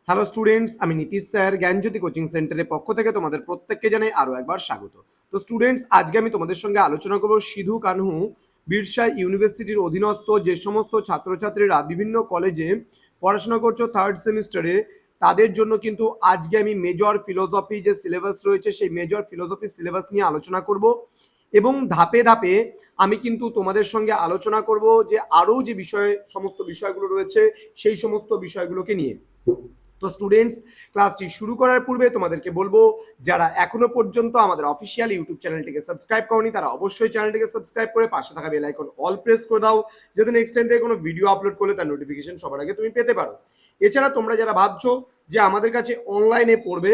Hello students, আমি Nitish sir জ্ঞানজ্যোতি coaching সেন্টারের পক্ষ থেকে তোমাদের প্রত্যেককে জানাই আরও একবার স্বাগত। তো স্টুডেন্টস, আজকে আমি তোমাদের সঙ্গে আলোচনা করব সিধু কানহু বিরসা ইউনিভার্সিটির অধীনস্থ যে সমস্ত ছাত্রছাত্রীরা বিভিন্ন কলেজে পড়াশোনা করছো থার্ড সেমিস্টারে, তাদের জন্য কিন্তু আজকে আমি মেজর ফিলোসফি যে সিলেবাস রয়েছে সেই মেজর ফিলোসফি সিলেবাস নিয়ে আলোচনা করব এবং ধাপে ধাপে আমি কিন্তু তোমাদের সঙ্গে আলোচনা করব যে আরও যে সমস্ত বিষয়গুলো রয়েছে সেই সমস্ত বিষয়গুলোকে নিয়ে। তো স্টুডেন্টস, ক্লাসটি শুরু করার পূর্বে তোমাদেরকে বলবো, যারা এখনো পর্যন্ত আমাদের অফিসিয়াল ইউটিউব চ্যানেলটিকে সাবস্ক্রাইব করনি তারা অবশ্যই চ্যানেলটিকে সাবস্ক্রাইব করে পাশে থাকা বেল আইকন অল প্রেস করে দাও, যাতে নেক্সট টাইম থেকে কোনো ভিডিও আপলোড করলে তার নোটিফিকেশন সবার আগে তুমি পেতে পারো। এছাড়া তোমরা যারা ভাবছো যে আমাদের কাছে অনলাইনে পড়বে,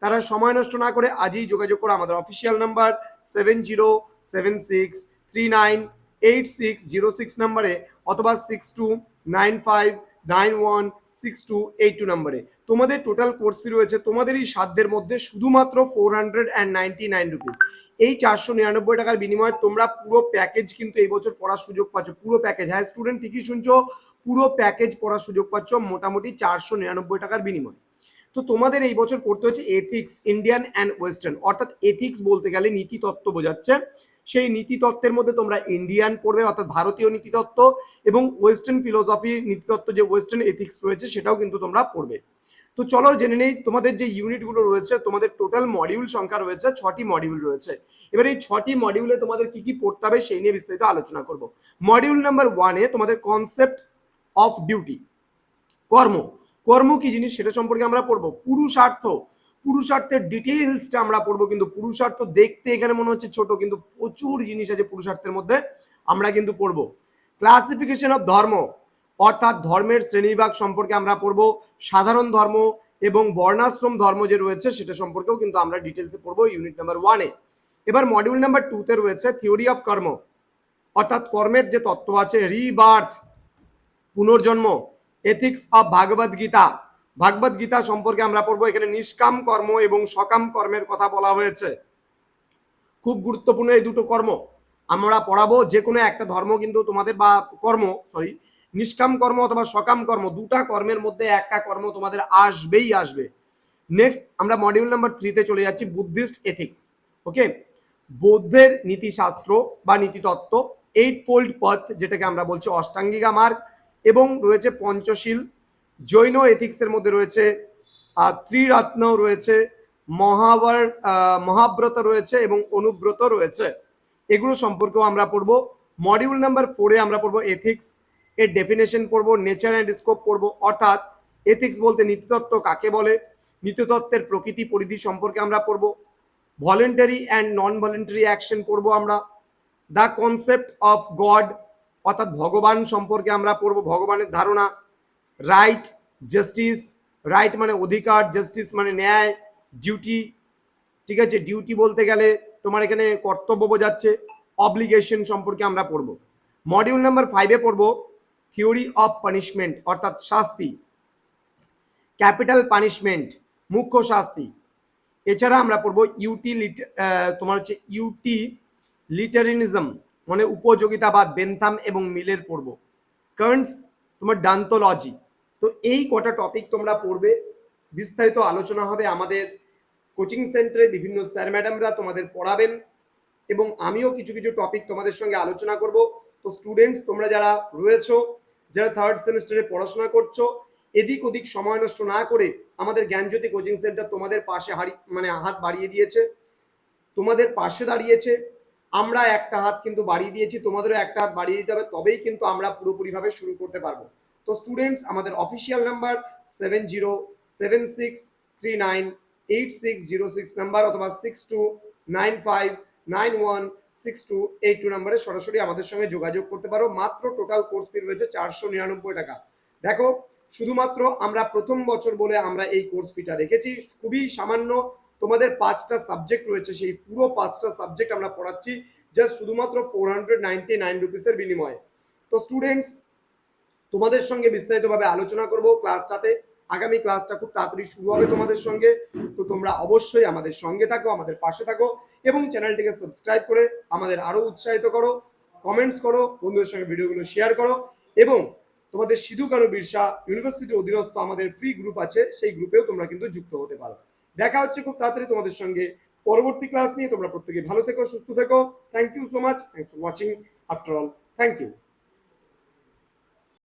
তারা সময় নষ্ট না করে আজই যোগাযোগ করো আমাদের অফিসিয়াল নাম্বার 7076398606 নাম্বারে অথবা 6295916282 নাম্বারে। তোমাদের টোটাল কোর্স ফি রয়েছে তোমাদের এই সাধ্যের মধ্যে শুধুমাত্র 499 রুপিস। এই 499 টাকার বিনিময়ে তোমরা পুরো প্যাকেজ কিন্তু এই বছর পড়ার সুযোগ পাচ্ছ। পুরো প্যাকেজ, হ্যাঁ স্টুডেন্ট ঠিকই শুনছো, পুরো প্যাকেজ পড়ার সুযোগ পাচ্ছ মোটামুটি 499 টাকার বিনিময়ে। তো তোমাদের এই বছর পড়তে হচ্ছে এথিক্স, ইন্ডিয়ান অ্যান্ড ওয়েস্টার্ন, অর্থাৎ এথিক্স বলতে গেলে নীতিতত্ত্ব বোঝাচ্ছে। সেই নীতিতত্ত্বের মধ্যে তোমরা ইন্ডিয়ান পড়বে অর্থাৎ ভারতীয় নীতিতত্ত্ব, এবং ওয়েস্টার্ন ফিলোসফি নীতিতত্ত্ব যে ওয়েস্টার্ন এথিক্স রয়েছে সেটাও কিন্তু তোমরা পড়বে। তো চলো জেনে নেই তোমাদের যে ইউনিটগুলো রয়েছে। তোমাদের টোটাল মডিউল সংখ্যা রয়েছে 6টি মডিউল রয়েছে। এবার এই 6টি মডিউলে তোমাদের কি কি পড়তে হবে সেই নিয়ে বিস্তারিত আলোচনা করব। মডিউল নাম্বার 1-এ তোমাদের কনসেপ্ট অফ ডিউটি, কর্ম, কর্ম কি জিনিস সেটা সম্পর্কে আমরা পড়বো। পুরুষার্থ, পুরুষার্থের ডিটেইলসটা আমরা পড়বো। কিন্তু পুরুষার্থ দেখতে এখানে মনে হচ্ছে ছোট, কিন্তু প্রচুর জিনিস আছে পুরুষার্থের মধ্যে, আমরা কিন্তু পড়বো। ক্লাসিফিকেশন অফ ধর্ম, অর্থাৎ ধর্মের শ্রেণীবিভাগ সম্পর্কে আমরা পড়বো। সাধারণ ধর্ম এবং বর্ণাশ্রম ধর্ম যে রয়েছে সেটা সম্পর্কেও কিন্তু আমরা ডিটেলসে পড়বো ইউনিট নাম্বার 1-এ। এবার মডিউল নাম্বার 2-তে রয়েছে থিওরি অফ কর্ম, অর্থাৎ কর্মের যে তত্ত্ব আছে, রিবার্থ, পুনর্জন্ম, এথিক্স অফ ভাগবত গীতা, ভাগবত গীতা সম্পর্কে আমরা পড়বো। এখানে নিষ্কাম কর্ম এবং সকাম কর্মের কথা বলা হয়েছে। খুব গুরুত্বপূর্ণ এই দুটো কর্ম আমরা পড়াবো। যে কোনো একটা ধর্ম কিন্তু তোমাদের বা নিষ্কাম কর্ম অথবা সকাম কর্ম, দুটা কর্মের মধ্যে একটা কর্ম তোমাদের আসবেই আসবে। নেক্সট আমরা মডিউল নাম্বার 3-তে চলে যাচ্ছি, বুদ্ধিস্ট এথিক্স। ওকে, বৌদ্ধের নীতিশাস্ত্র বা নীতিতত্ত্ব, 8 ফোল্ড পথ যেটাকে আমরা বলছি অষ্টাঙ্গিকা মার্গ, এবং রয়েছে পঞ্চশীল। জৈন এথিক্সের মধ্যে রয়েছে ত্রিরত্ন রয়েছে, মহাব্রত রয়েছে এবং অনুব্রত রয়েছে। এগুলো সম্পর্কেও আমরা পড়বো। মডিউল নাম্বার 4-এ আমরা পড়বো এথিক্স, এর ডেফিনেশন পড়বো, নেচার অ্যান্ড স্কোপ পড়বো, অর্থাৎ এথিক্স বলতে নীতিতত্ত্ব কাকে বলে, নীতিতত্ত্বের প্রকৃতি পরিধি সম্পর্কে আমরা পড়বো। Voluntary and non voluntary action পড়বো আমরা। দ্য কনসেপ্ট অফ গড, অর্থাৎ ভগবান সম্পর্কে আমরা পড়বো, ভগবানের ধারণা। রাইট, জাস্টিস, রাইট মানে অধিকার, জাস্টিস মানে ন্যায়, ডিউটি, ঠিক আছে, ডিউটি বলতে গেলে তোমার এখানে কর্তব্য বোঝাচ্ছে। অব্লিগেশন সম্পর্কে আমরা পড়বো। মডিউল নাম্বার 5-এ পড়বো থিওরি অফ পানিশমেন্ট, অর্থাৎ শাস্তি, ক্যাপিটাল পানিশমেন্ট, মুখ্য শাস্তি। এছাড়া আমরা পড়বো ইউটিলিটারিয়ানিজম মানে উপযোগিতাবাদ, বেনথাম এবং মিলের পড়বো। কার্নস তোমার ডান্তোলজি। তো এই কটা টপিক তোমরা পড়বে, বিস্তারিত আলোচনা হবে আমাদের কোচিং সেন্টারে, বিভিন্ন স্যার ম্যাডামরা তোমাদের পড়াবেন এবং আমিও কিছু কিছু টপিক তোমাদের সঙ্গে আলোচনা করব। তো স্টুডেন্টস, তোমরা যারা রয়েছো, যারা থার্ড সেমিস্টারে পড়াশোনা করছো, এদিক ওদিক সময় নষ্ট না করে আমাদের জ্ঞানজ্যোতি কোচিং সেন্টার তোমাদের পাশে হাত বাড়িয়ে দিয়েছে, তোমাদের পাশে দাঁড়িয়েছে। আমরা একটা হাত কিন্তু বাড়িয়ে দিয়েছি, তোমাদেরও একটা হাত বাড়িয়ে দিতে হবে, তবেই কিন্তু আমরা পুরোপুরিভাবে শুরু করতে পারবো। তো স্টুডেন্টস, আমাদের অফিসিয়াল নাম্বার 7076398606 নাম্বার অথবা 6295916282 নাম্বারে সরাসরি আমাদের সঙ্গে যোগাযোগ করতে পারো। মাত্র টোটাল কোর্স ফি রয়েছে 499 টাকা। দেখো, শুধুমাত্র আমরা প্রথম বছর বলে আমরা এই কোর্স ফিটা রেখেছি, খুবই সামান্য। তোমাদের 5টা সাবজেক্ট রয়েছে, সেই পুরো 5টা সাবজেক্ট আমরা পড়াচ্ছি জাস্ট শুধুমাত্র 499 রুপিসের বিনিময়ে। তো স্টুডেন্টস, তোমাদের সঙ্গে বিস্তারিতভাবে আলোচনা করব ক্লাসটাতে। আগামী ক্লাসটা খুব তাড়াতাড়ি শুরু হবে তোমাদের সঙ্গে। তো তোমরা অবশ্যই আমাদের সঙ্গে থাকো, আমাদের পাশে থাকো এবং চ্যানেলটিকে সাবস্ক্রাইব করে আমাদের আরো উৎসাহিত করো, কমেন্টস করো, বন্ধুদের সঙ্গে ভিডিওগুলো শেয়ার করো এবং তোমাদের সিধু কানু বিরসা ইউনিভার্সিটির অধীনস্থ আমাদের ফ্রি গ্রুপ আছে, সেই গ্রুপেও তোমরা কিন্তু যুক্ত হতে পারো। দেখা হচ্ছে খুব তাড়াতাড়ি তোমাদের সঙ্গে পরবর্তী ক্লাস নিয়ে। তোমরা প্রত্যেকে ভালো থেকো, সুস্থ থেকো। Thank you so much, thanks for watching after all, thank you.